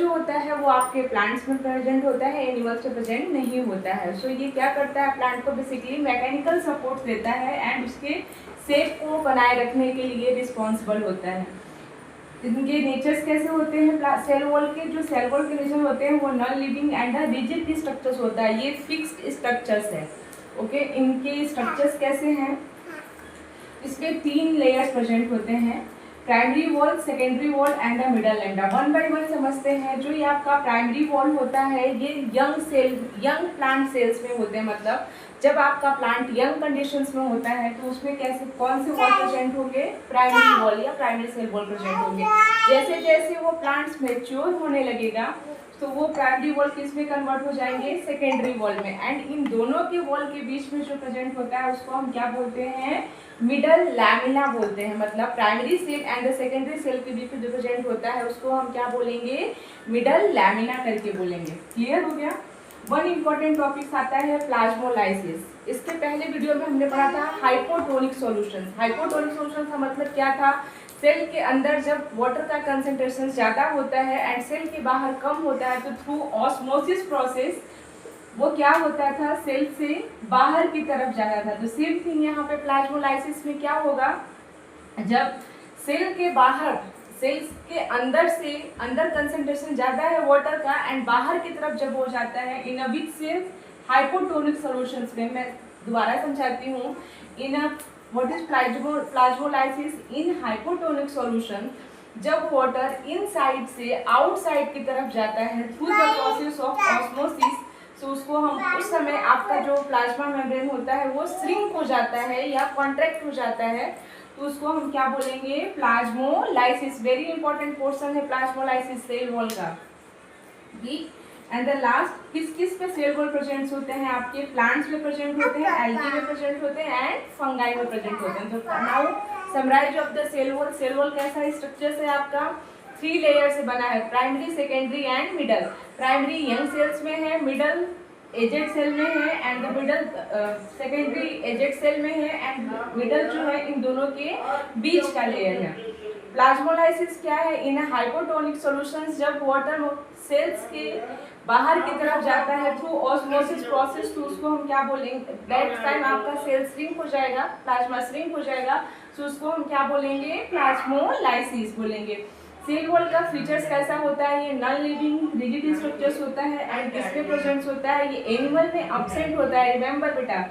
जो होता है वो आपके प्लांट्स में प्रेजेंट होता है, एनिमल्स में प्रेजेंट नहीं होता है। सो ये क्या करता है, प्लांट को बेसिकली मैकेनिकल सपोर्ट देता है एंड उसके शेप को बनाए रखने के लिए रिस्पॉन्सिबल होता है। इनके नेचर्स कैसे होते हैं, सेल वॉल के जो सेल वॉल के नेचर होते हैं वो non living and rigid structures होता है, ये फिक्स्ड स्ट्रक्चर्स है। ओके, इनके स्ट्रक्चर्स कैसे हैं, इसके 3 लेयर्स प्रेजेंट होते हैं, primary wall, secondary wall and the middle and. One by one समझते हैं। जो ये आपका प्राइमरी वॉल होता है ये यंग प्लांट सेल्स में होते हैं, मतलब जब आपका प्लांट यंग कंडीशंस में होता है तो उसमें कैसे कौन से वॉल प्रेजेंट होंगे, प्राइमरी वॉल या प्राइमरी सेल वॉल प्रेजेंट होंगे। जैसे जैसे वो प्लांट्स मैच्योर होने लगेगा तो वो प्राइमरी वॉल किस में कन्वर्ट हो जाएंगे, सेकेंडरी वॉल में। एंड इन दोनों के वॉल के बीच में जो प्रेजेंट होता है उसको हम क्या बोलते हैं, मिडल लैमिना बोलते हैं। मतलब primary cell and secondary cell के बीच में जो प्रेजेंट होता है उसको हम क्या बोलेंगे, मिडल लैमिना करके बोलेंगे। क्लियर हो गया। वन इंपॉर्टेंट टॉपिक आता है प्लाज्मोलाइसिस। इसके पहले वीडियो में हमने पढ़ा था हाइपोटोनिक सॉल्यूशंस। हाइपोटोनिक सॉल्यूशंस का मतलब क्या था, सेल के अंदर जब वाटर का कंसंट्रेशन ज़्यादा होता है एंड सेल के बाहर कम होता है तो थ्रू ऑस्मोसिस प्रोसेस वो क्या होता था, सेल से बाहर की तरफ जाता था। तो सेम थिंग यहाँ पे प्लाज्मोलाइसिस में क्या होगा, जब सेल के बाहर, सेल्स के अंदर से अंदर कंसंट्रेशन ज़्यादा है वाटर का एंड बाहर की तरफ जब हो जाता है इन अ विच से हाइपोटोनिक सॉल्यूशंस में। मैं दोबारा समझाती हूँ, in a what is plasmolysis in hypotonic solution, जब वाटर इनसाइड से आउटसाइड की तरफ जाता है through the process of osmosis, तो उसको हम उस समय आपका जो प्लाज्मा मेम्ब्रेन होता है वो श्रिंक हो जाता है या कॉन्ट्रैक्ट हो जाता है, तो उसको हम क्या बोलेंगे, प्लाज्मोलाइसिस। वेरी इंपॉर्टेंट पोर्शन है प्लाज्मोलाइसिस सेल वॉल का। एंड द लास्ट, किस किस पे सेल वॉल प्रेजेंट होते हैं, आपके प्लांट्स में प्रेजेंट होते हैं, एल्गी में प्रेजेंट होते हैं एंड फंगाई में प्रेजेंट होते हैं। तो now summarise of the cell wall. Cell wall कैसा स्ट्रक्चर है आपका, 3 लेयर से बना है, primary, secondary and middle. Primary young cells में है, मिडल एजेड सेल में है and the middle secondary aged cell में है एंड मिडल जो है इन दोनों के बीच का लेयर है। प्लाज्मोलाइसिस क्या है, इन हाइपोटोनिक सॉल्यूशंस, जब वाटर सेल्स के बाहर की तरफ जाता है थ्रू ऑस्मोसिस प्रोसेस, तो उसको हम क्या बोलेंगे, दैट टाइम आपका सेल श्रिंक हो जाएगा, प्लाज्मा श्रिंक हो जाएगा, तो उसको हम क्या बोलेंगे, प्लाज्मोलाइसिस बोलेंगे। सेल वॉल का फीचर्स कैसा होता है, ये नॉन लिविंग रिजिड स्ट्रक्चर्स होता है एंड किसमें प्रेजेंट होता है, ये एनिमल में अब्सेंट होता है। रिमेंबर बेटा,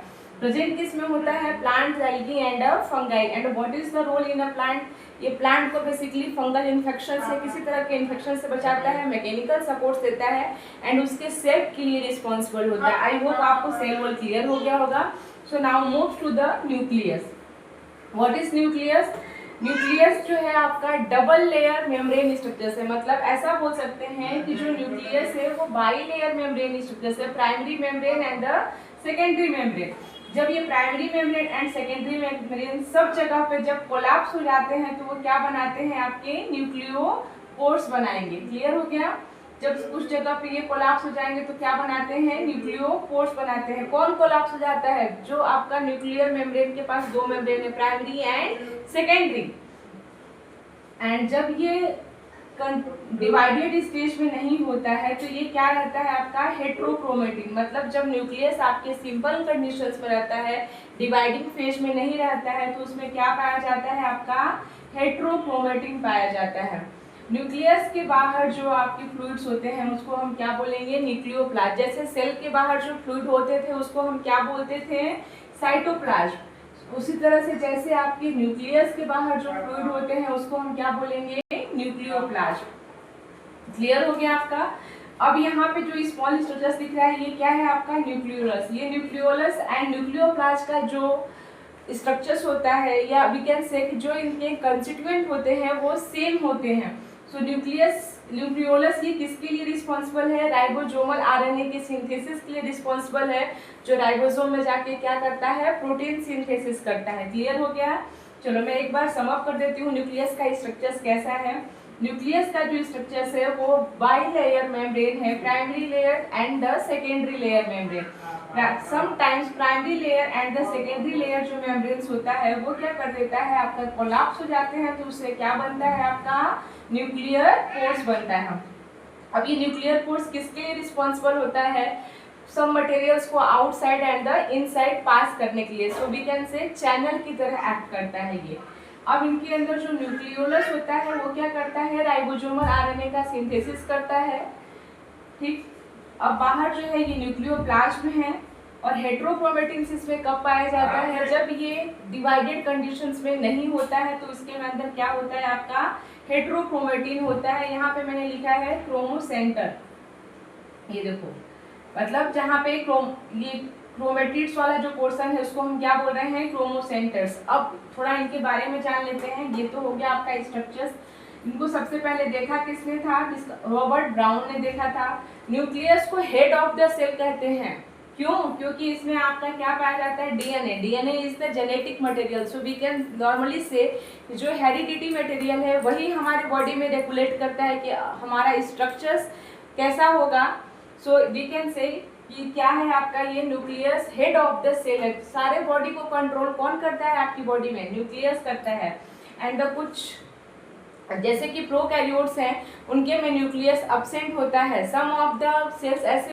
प्रेजेंट किस में होता है, plant, algae and fungi. And what is the role in a plant, ये प्लांट को बेसिकली फंगल इन्फेक्शन से, किसी तरह के इन्फेक्शन से बचाता है, मैकेनिकल सपोर्ट देता है एंड उसके सेफ के लिए रिस्पॉन्सिबल होता है। आई होप आपको सेल वॉल क्लियर हो गया होगा। So now move to the nucleus. What is nucleus, nucleus जो है आपका डबल लेयर मेम्ब्रेन स्ट्रक्चर से, मतलब ऐसा बोल सकते हैं कि जो न्यूक्लियस है वो बाई लेयर मेम्ब्रेन स्ट्रक्चर से, primary membrane and the secondary membrane. जब ये primary membrane and secondary membrane सब जगह पे जब कोलैप्स हो जाते हैं तो वो क्या बनाते हैं, आपके न्यूक्लियोपोर्स बनाएंगे। क्लियर हो गया। जब उस जगह पे ये कोलैप्स हो जाएंगे तो क्या बनाते हैं, न्यूक्लियोपोर्स बनाते हैं। कौन कोलैप्स हो जाता है, जो आपका न्यूक्लियर मेम्ब्रेन के पास 2 मेम्ब्रेन है, प्राइमरी एंड सेकेंडरी। एंड जब ये डिवाइडेड स्टेज में नहीं होता है तो ये क्या रहता है आपका, हेट्रोक्रोमेटिन। मतलब जब न्यूक्लियस आपके सिंपल कंडीशंस में रहता है, डिवाइडिंग फेज में नहीं रहता है, तो उसमें क्या पाया जाता है, आपका हेट्रोक्रोमेटिन पाया जाता है। न्यूक्लियस के बाहर जो आपके फ्लूइड्स होते हैं उसको हम क्या बोलेंगे, न्यूक्लियोप्लास्ट। जैसे सेल के बाहर जो फ्लूइड होते थे उसको हम क्या बोलते थे, साइटोप्लाज्म। उसी तरह से जैसे आपके न्यूक्लियस के बाहर जो फ्लूइड होते हैं उसको हम क्या बोलेंगे, न्यूक्लियोप्लाज्म। क्लियर हो गया आपका। अब यहाँ पे जो स्मॉल स्ट्रक्चर्स दिख रहा है ये क्या है आपका, न्यूक्लियोलस। ये न्यूक्लियोलस एंड न्यूक्लियोप्लास्ट का जो स्ट्रक्चर्स होता है, या वी कैन से जो इनके कंस्टिट्यूएंट होते हैं वो सेम होते हैं। सो न्यूक्लियोलस ये किसके लिए रिस्पॉन्सिबल है, राइबोसोमल आरएनए के सिंथेसिस के लिए रिस्पॉन्सिबल है, जो राइबोसोम में जाके क्या करता है, प्रोटीन सिंथेसिस करता है। क्लियर हो गया। चलो मैं एक बार सम अप कर देती हूँ न्यूक्लियस का स्ट्रक्चर्स कैसा है। न्यूक्लियस का जो स्ट्रक्चर्स है वो बाई लेयर मेम्ब्रेन है, primary layer and the secondary layer membrane. Sometimes primary layer and the secondary layer जो मेम्ब्रेन्स होता है वो क्या कर देता है, आपका कोलैप्स हो जाते हैं, तो उससे क्या बनता है, आपका न्यूक्लियर पोर्स बनता है। अब ये न्यूक्लियर फोर्स किसके लिए रिस्पॉन्सिबल होता है? सब मटेरियल्स को outside and the inside pass करने के लिए, so we can say channel की तरह एक्ट करता है ये। अब इनके अंदर जो न्यूक्लियोलस होता है वो क्या करता है? राइबोसोमल आरएनए का सिंथेसिस करता है, ठीक। अब बाहर जो है ये न्यूक्लियोप्लाज्म है, और हेट्रोक्रोमेटिन इसमें कब पाया जाता है? जब ये डिवाइडेड कंडीशंस में नहीं होता है, तो इसके अंदर क्या होता है आपका? हेट्रोक्रोमेटिन होता है। यहाँ पे मैंने लिखा है क्रोमोसेंटर, ये देखो, मतलब जहाँ पे ये क्रोमेटिड्स वाला जो पोर्शन है उसको हम क्या बोल रहे हैं? क्रोमोसेंटर्स। अब थोड़ा इनके बारे में जान लेते हैं। ये तो हो गया आपका स्ट्रक्चर्स। इनको सबसे पहले देखा किसने था? रॉबर्ट ब्राउन ने देखा था। न्यूक्लियस को हेड ऑफ द सेल कहते हैं, क्यों? क्योंकि इसमें आपका क्या पाया जाता है? DNA. DNA is the genetic material, so we can normally say जो हेरिडिटी मटेरियल है वही हमारे बॉडी में रेगुलेट करता है कि हमारा स्ट्रक्चर्स कैसा होगा। सो वी कैन से कि क्या है आपका ये nucleus head of the cell है। सारे बॉडी को कंट्रोल कौन करता है आपकी बॉडी में? न्यूक्लियस करता है। एंड कुछ जैसे कि प्रोकैरियोट्स हैं उनके में न्यूक्लियस एब्सेंट होता है। सम ऑफ द सेल्स ऐसे